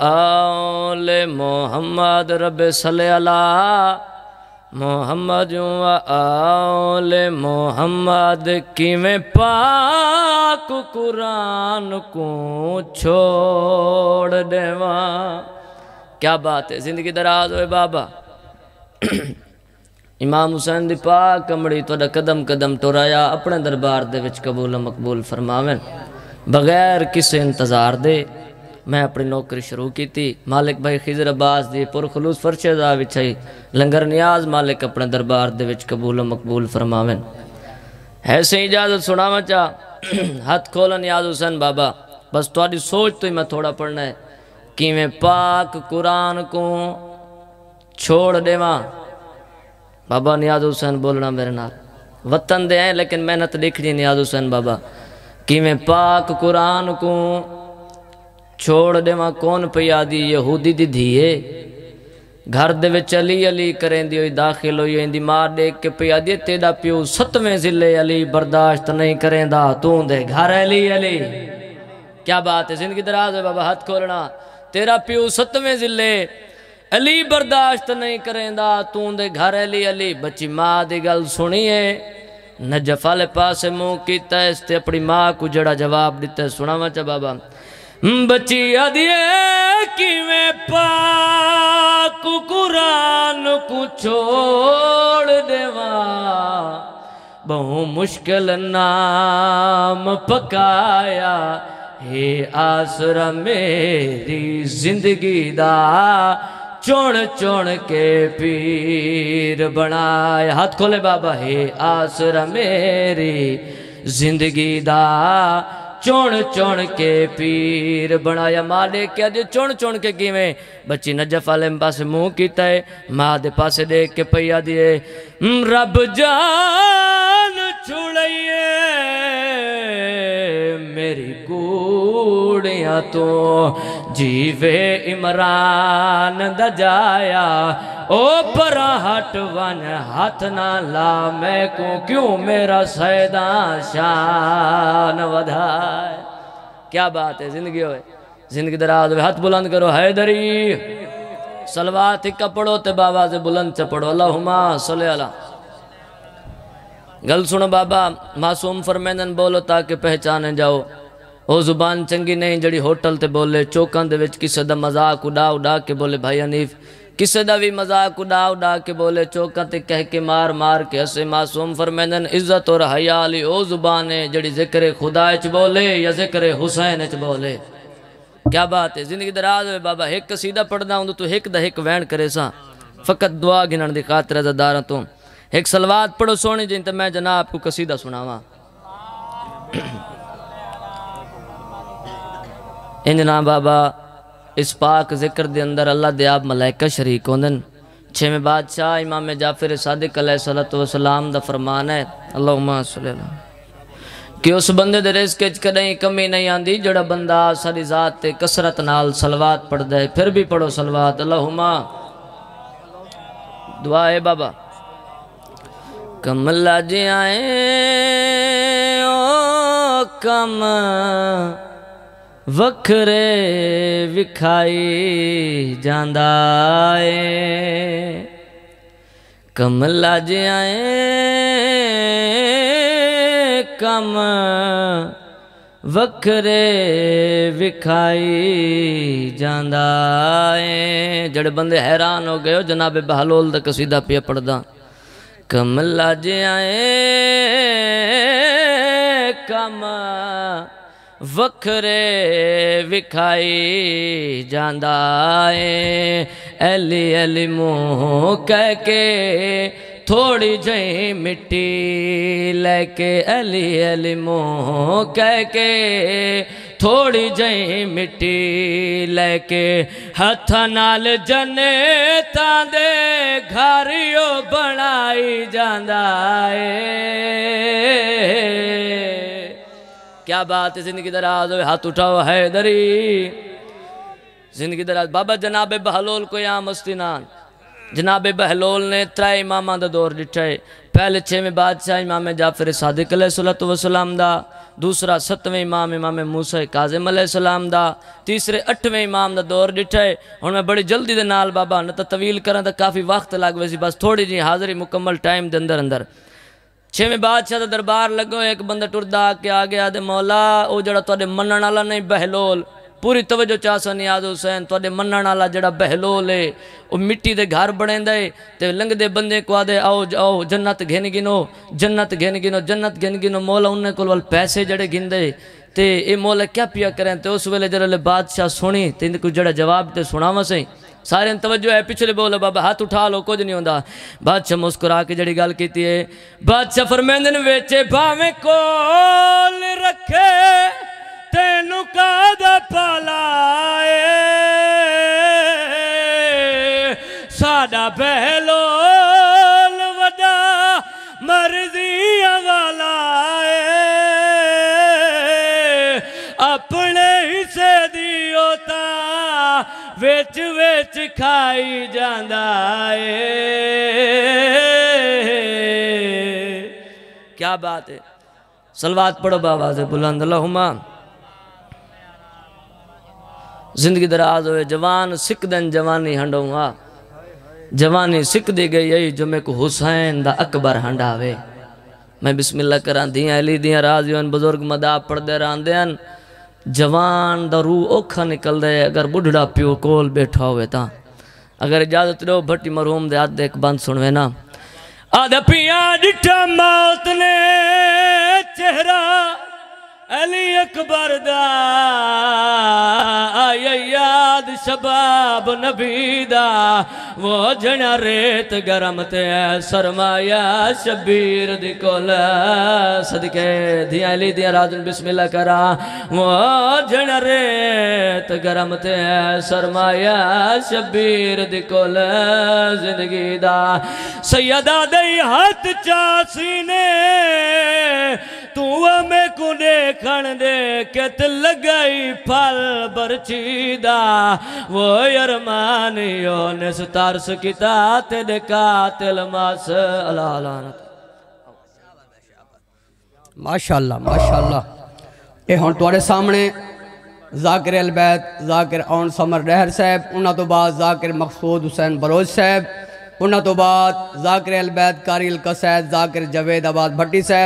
آل محمد رب صلی اللہ محمد و آل محمد کی میں پاک قرآن کو چھوڑ دیواں. کیا بات ہے، زندگی دراز ہوئے بابا. امام حسین دی پاک کمڑی توڑا قدم قدم تورایا اپنے دربار دے وچ قبول و مقبول فرماویں. بغیر کسے انتظار دے میں اپنی نوکری شروع کی تھی. مالک بھائی خضر عباس دی پرخلوص فرشے دا وچھائی لنگر نیاز مالک اپنے دربار دے وچ قبول و مقبول فرماویں. ایسے اجازت سناواں چاہ ہاتھ کھولا نیاز حسین بابا. بس تھوڑی سوچ تو ہی میں تھوڑا پڑھنا ہے کہ میں پاک قرآن کو چھوڑ دیواں. بابا نیاز حسین بولنا میرے نال. وطن دے ہیں لیکن محنت لکھ جی نیاز حسین بابا. کہ میں پاک قرآن کو چھوڑ دیواں. کون پیا دی یہودی دی دھیے گھر دے وچ علی علی کریں دی ہوئی داخل ہوئی اندی ماں دیکھ کے پیا دی تیڑا پیو 7ویں ضلع علی برداشت نہیں کریں دا تو دے گھر علی علی. کیا بات ہے، زندگی دراز ہے بابا. ہاتھ کھولنا. تیرا پیو 7ویں ضلع علی برداشت نہیں کریں دا تو دے گھر علی علی. بچی ماں دی گل سنیے نجف والے پاسے منہ کیتا ہے اس تے اپنی ماں کو جڑا جواب دیتا ہے سناواں چا بابا. بچی آدھیے کہ میں پاک قرآن کو چھوڑ دیواں. بہو مشکل نام پکایا ہے آسرا میری زندگی دا چون چون کے پیر بنایا. ہاتھ کھولے بابا. ہے آسرا میری زندگی دا چون چون کے پیر بنایا. ماں دیکھ کے آدھے چون چون کے کیویں. بچی نجف والے پاسے منہ کیتا ہے ماں دے پاسے دیکھ کے پیا دیے رب جان چھڑائیے میری کوڑیاں تو جیوے عمران دا جایا. او پرا ہٹ ون ہاتھ نہ لا میں کو کیوں میرا سیدان شان ودھائے. کیا بات ہے، زندگی ہوئے زندگی دراز ہوئے. ہاتھ بلند کرو حیدری. صلوات ہکا پڑھو تے بابا سے بلند چا پڑھو اللہم صلی اللہ. گل سنو بابا. معصوم فرمیندن بولو تاکہ پہچانے جاؤ. او زبان چنگی نہیں جڑی ہوٹل تے بولے چوکان دے وچ کسے دا مذاق اڑا اڑا کے بولے بھائی حنیف. کسے دا بھی مذاق اڑا اڑا کے بولے چوکان تے کہہ کے مار مار کے ہسے. معصوم فرمیندن عزت اور حیا علی او زبان ہے جڑی ذکر خدا اچ بولے یا ذکر حسین اچ بولے. کیا بات ہے، زندگی دراز ہوئے بابا. ایک قصیدہ پڑھنا ہوں تو ایک دا ایک وین کرے سا فقط دعا گنن دی خاطر عزتداراں تو. ایک صلوات پڑھو سونی جن تے میں جناب کو قصیدہ سناواں. انجنا بابا اس پاک ذکر دے اندر اللہ دے آپ ملائکہ شریک ہوندن. 6ویں بادشاہ امام جعفر صادق علیہ السلام دا فرمان ہے اللہم صلی اللہ کہ اس بندے دے رزق وچ کدیں کمی نہیں آندی جڑا بندہ ساری ذات تے کثرت نال صلوات پڑھ دے. پھر بھی پڑھو صلوات. اللہم دعا ہے بابا. کم لج آئیں او کم وکھرے وکھائی جاندہ ہے. کم لج آئیں کم وکھرے وکھائی جاندہ ہے. جڑے بندے حیران ہو گئے ہو جناب بہلول دا قصیدہ پیا پڑھدا. کم لج آئیں کم وکھرے وکھائی جاندہ ہے. ایلی ایلی منہ کہہ کے تھوڑی جہیں مٹی لے کے. ایلی ایلی منہ کہہ کے تھوڑی جہیں مٹی لے کے. ہتھ نال جنتاں دے گھریو بنائی جاندہ ہے. کیا بات ہے، زندگی دراز ہوئے. ہاتھ اٹھاؤ حیدری. زندگی دراز. بابا جناب بہلول کو یہاں مستینان. جناب بہلول نے 3 امامہ دا دور ڈٹھائے. پہلے 6ویں بادشاہ امام جعفر صادق علیہ السلام دا دوسرا 7ویں امام امام موسیٰ کاظم علیہ السلام دا، تیسرے 8ویں امام دا دور ڈٹھا ہے۔ ہن میں بڑی جلدی دے نال بابا نہ تویل کرن تے کافی وقت لگ ویسی، بس تھوڑی جی حاضری مکمل ٹائم دے اندر 6ویں بادشاہ دا دربار لگو، ایک بندہ ٹردا کے آ گیا دے مولا او جڑا تواڈے منن والا نہیں بہلول، پوری توجہ چاہسا نیاز حسین تواڈے منن والا جڑا بہلول ہے او مٹی دے گھر بنیندا ہے تے لنگ دے بندے کو آدے آؤ آؤ جنت گھن گنو، جنت گھن گنو، جنت گھن گنو، مولا انہیں کول پیسے جڑے گھندے تے اے مولا کیا پیا کریں تے اس ویلے جڑے بادشاہ سنی تے ان کو جڑا جواب تے سناواں سیں سارے توجہ ہے پچھلے بولو بابا ہاتھ اٹھا لو کچھ نہیں ہوندا۔ بادشاہ مسکرا کے جڑی گل کیتی ہے، بادشاہ فرمیندے نے ویچے بھاویں کول رکھے تینوں کادا پالائے ساڈا بہلول وڈا مرضیاں والا ہے، اپنے حصے دیو تا ویچ ویچ کھائی جاندا ہے۔ کیا بات ہے، صلوات پڑھو باواز بلند اللہم۔ زندگی دراز ہوئے جوان سکھ دن جوانی ہنڈوں آ، جوانی سکھ دی گئی ہے جو میں کو حسین دا اکبر ہنڈاوے۔ میں بسم اللہ کران دیاں علی دیاں رازیون بزرگ مدعا پڑھ دے ران دیاں، جوان دا روح اوکھا نکل دے اگر بڑھڑا پیو کول بیٹھا ہوئے تا۔ اگر اجازت لو بھٹی مرحوم دے آدھے ایک بند سنوے نا، آدھا پیاں ڈٹھا موت نے چہرہ علی اکبر دا، آیا یاد شباب نبی دا، وہ جنا ریت گرم تے سرمایہ شبیر دی کول، صدقے دیا علی دیا راجن بسم اللہ کرا، وہ جنا ریت گرم تے سرمایہ شبیر دی کول زندگی دا، سیدہ دی ہاتھ چاسی نے تو ہمیں کو دیکھن دے کہ تے لگائی پھل برچی دا، وہ ارمانیوں نے ستارس کتا تے دے قاتل ماس اللہ لعنت۔ ماشاءاللہ ماشاءاللہ۔ اے ہون توڑے سامنے ذاکر البیت ذاکر اون سمر ڈہر صاحب، انہاں تو بعد ذاکر مقصود حسین بروج صاحب، انہاں تو بعد ذاکر البیت کاری القصید ذاکر جوید آباد بھٹی صاحب۔